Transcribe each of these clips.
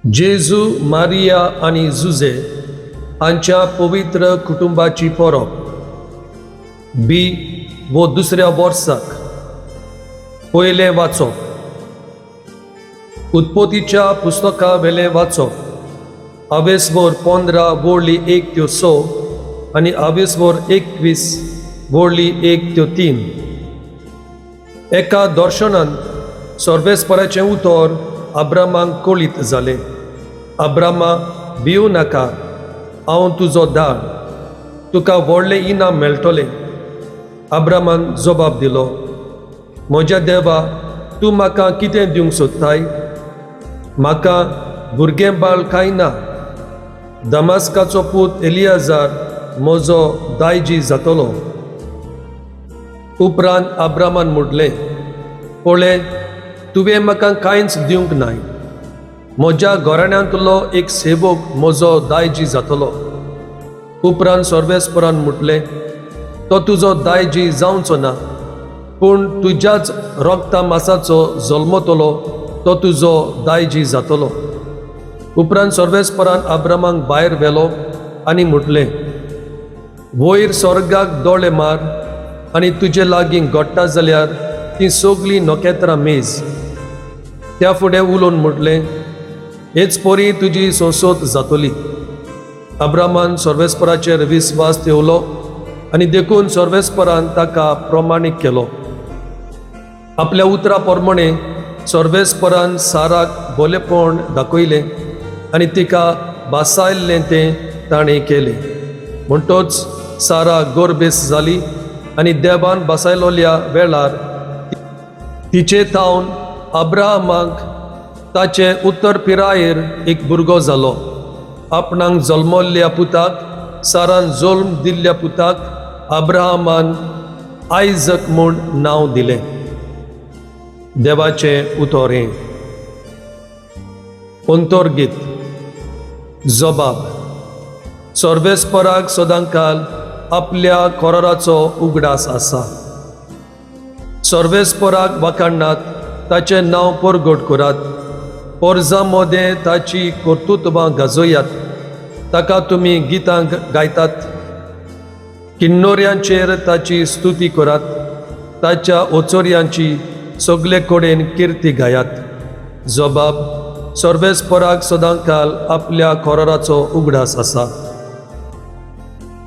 जेजू, मारिया आणि जुझे हांच्या पवित्र कुटुंबाची परब बी वो दुसऱ्या वर्साक पयलें वाचप. उत्पत्तीच्या पुस्तका वेले वाचप. आवेसभर 15 वोरली 1 ते 6 आणि आवेसभर 21 वोरली 1 ते 3. एका दर्शनांत सर्वेस्पराचें उतर अब्रामांक कळीत जालें. अब्रामा, भिवू नाका, हांव तुजो धाड, तुका व्हडलें इनाम मेळटलें. अब्रामान जबाब दिलो, म्हज्या देवा, तूं म्हाका कितें दिवंक सोदताय? म्हाका भुरगें बाळ कांय ना. दमास्काचो पूत एलियाजार म्हजो दायजी जातलो. उपरांत अब्रामान म्हणलें, पळय, तुवें म्हाका कांयच दिवंक नाय. म्हज्या घराण्यांतलो एक सेवक म्हजो दायजी जातलो. उपरांत सर्वेस्परान म्हटलें, तो तुजो दायजी जावचो ना, पूण तुज्याच रक्ता मांसाचो जल्मतलो तो तुजो दायजी जातलो. उपरांत सर्वेस्परान अब्रामांक भायर व्हेलो आनी म्हटलें, वयर स्वर्गाक दोळे मार आनी तुजे लागीं घडटा जाल्यार ती सगळीं नखेत्रां मेज. त्या फुडें उलोवन म्हटलें, हेच परी तुजी संसोद जातली. अब्रामान सर्वेस्पराचेर विस्वास ठेवलो आनी देखून सर्वेस्परान ताका प्रमाणीक केलो. आपल्या उतरा प्रमाणे सर्वेस्परान साराक भलेपण दाखयलें आनी तिका बासायल्लें तें ताणें केलें. म्हणटच सारा गोरबेस जाली आनी देवान बासायलोल्या वेळार तिचे तावन अब्राहमाक ताचे उत्तर पिरायेर एक भुरगो जालो. आपणाक जल्मल्ल्या पुताक, सारान जल्म दिल्ल्या पुताक अब्राहमान आयजक म्हूण नांव दिलें. देवाचें उतर हें. अंतर्गीत. जबाब. सर्वेस्पराक सदांकाल आपल्या कराराचो उगडास आसा. सर्वेस्पराक वाखाणात ताचें नांव परगट करात. पर्जा मदें ताची कर्तुत्वां गाजोयात. ताका तुमी गितां गायतात. किन्नोऱ्यांचेर ताची स्तुती करात. ताच्या ओचोऱ्यांची सगळे कडेन किर्ती गायात. जबाब. सर्वेस्पराक सदांकाल आपल्या कराराचो उगडास आसा.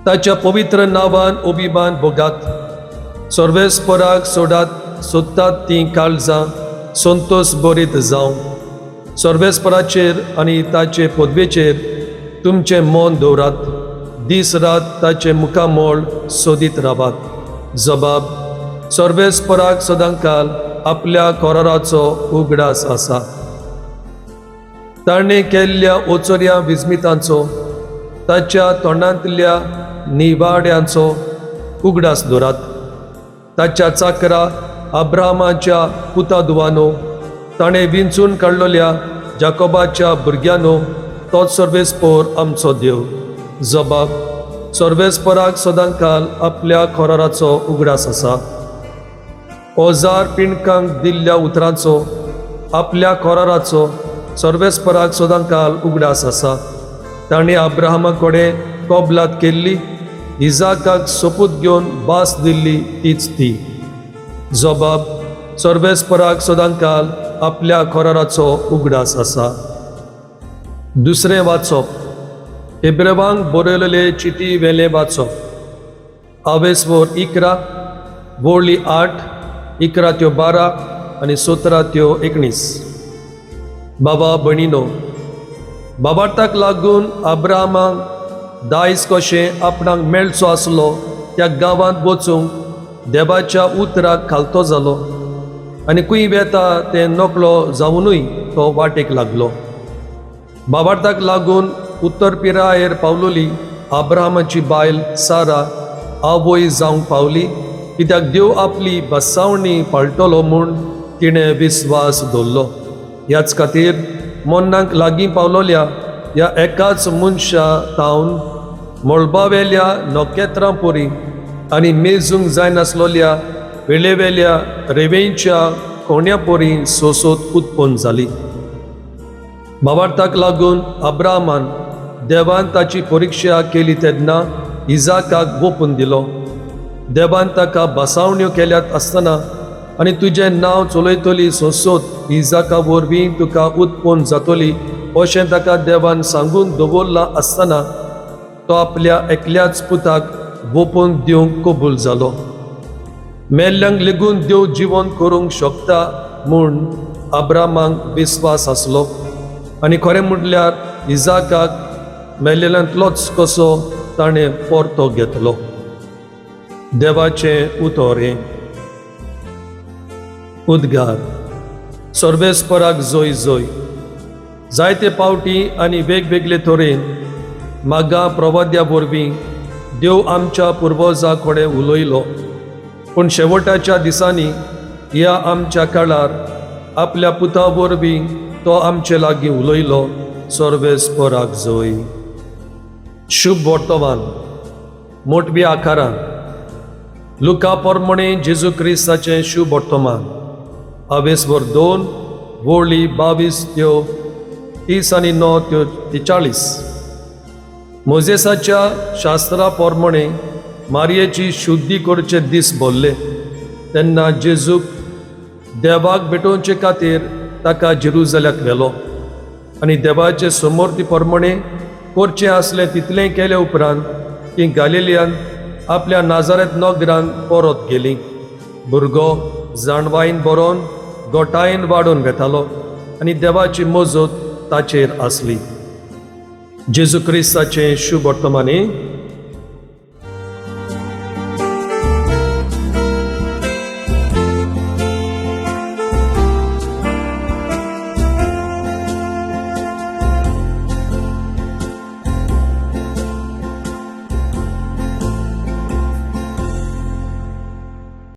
ताच्या पवित्र नांवान अभिमान भोगात. सर्वेस्पराक सोदतात तीं काळजां संतोश भरीत जावं. सर्वेस्पराचेर आनी ताचे पदवेचेर तुमचें मन दवरात. दीस रात ताचे मुखामोळ सोदीत रावात. जबाब. सर्वेस्पराक सदांकाल आपल्या कराराचो उगडास आसा. ताणें केल्ल्या ओचोऱ्या विस्मितांचो, ताच्या तोंडांतल्या निवाड्यांचो उगडास दवरात. ताच्या चाकरा अब्राहमाच्या पुतादुवानो, ताणें विंचून काडलेल्या जाकोबाच्या भुरग्यानो, तोच सर्वेस्पर आमचो देव. जबाब. सर्वेस्पराक सदांकाल आपल्या कराराचो उगडास आसा. ओजार पिणकांक दिल्ल्या उतरांचो, आपल्या कराराचो सर्वेस्पराक सदांकाल उगडास आसा. ताणें अब्राहमा कडेन कबलात केल्ली, इजाकाक सोपूत घेवन भास दिल्ली तीच ती. जबाब. सर्वेस्पराक सदांकाल आपल्या कराराचो उगडास आसा. दुसरें वाचप. हेब्रेवांक बरयलेले चिटी वेलें वाचप. आवेसवर 11 वोरली 8, 11 ते 12 आनी 17 ते 19. बाबा भयणीनो, बाबार्थाक लागून अब्राहमाक दायज कशें आपणाक मेळचो आसलो त्या गांवांत वचूंक देवाच्या उतराक खालतो जालो आनी खंय वेता तें नकळो जावनूय तो वाटेक लागलो. बाबार्थाक लागून उत्तर पिरायेर पावलोली अब्राहमाची बायल सारा आवय जावंक पावली, कित्याक देव आपली बसावणी पाळटलो म्हूण तिणें विस्वास दवरलो. ह्याच खातीर मन्नाक लागीं पावलोल्या ह्या एकाच मनशा तावन मळबावेल्या नखेत्रां परी आनी मेजूंक जायनासलोल्या वेळेवेल्या रेवेंच्या कोण्या परी सोसोत उत्पन्न जाली. भावार्थाक लागून अब्राहमान देवान ताची परीक्षा केली तेन्ना इजाकाक गोपून दिलो. देवान ताका बसावण्यो केल्यात आसतना आनी तुजें नांव चलयतली सोसोत इजाका वरवीं तुका उत्पन्न जातली अशें ताका देवान सांगून दवरलां आसतना तो आपल्या एकल्याच पुताक गोपून दिवंक कबूल जालो. मेल्ल्यांक लेगून देव जिवंत करूंक शकता म्हूण अब्राहमाक विस्वास आसलो आनी खरें म्हटल्यार इजाकाक मेल्लेल्यांतलोच कसो ताणें परतो घेतलो. देवाचें उतोरें. उद्गार. सर्वेस्पराक जोय जोय. जायते पावटी आनी वेगवेगळे तरेन मागा प्रवाद्या वरवीं देव आमच्या पुर्वजां कडेन उलयलो, पूण शेवटाच्या दिसांनी ह्या आमच्या काळार आपल्या पुता वरवीं तो आमचे लागीं उलयलो. सर्वेस्पराक जोय. शुभ वर्तमान. मोठवी आकारां. लुका पोरमणे जेजू क्रिस्ताचें शुभ वर्तमान. आवेसवर 2 वोळी 22 त्यो 30 आनी 9 त्यो 43. मोजेसाच्या शास्त्रा पोरमणे मारयेची शुद्धी करचे दीस भरले तेन्ना जेजूक देवाक भेटोवचे खातीर ताका जेरुसलेमाक व्हेलो आनी देवाचे समोर्ती पोरमणे करचें आसलें तितलें केले उपरांत ती गालिलियांत आपल्या नाजारेत नगरांत परत गेली. भुरगो जाणवायेन बरोवन गोठायेन वाडून घेतालो आनी देवाची मोजत ताचेर आसली. जेजू क्रिस्ताचें शुभ वर्तमानी.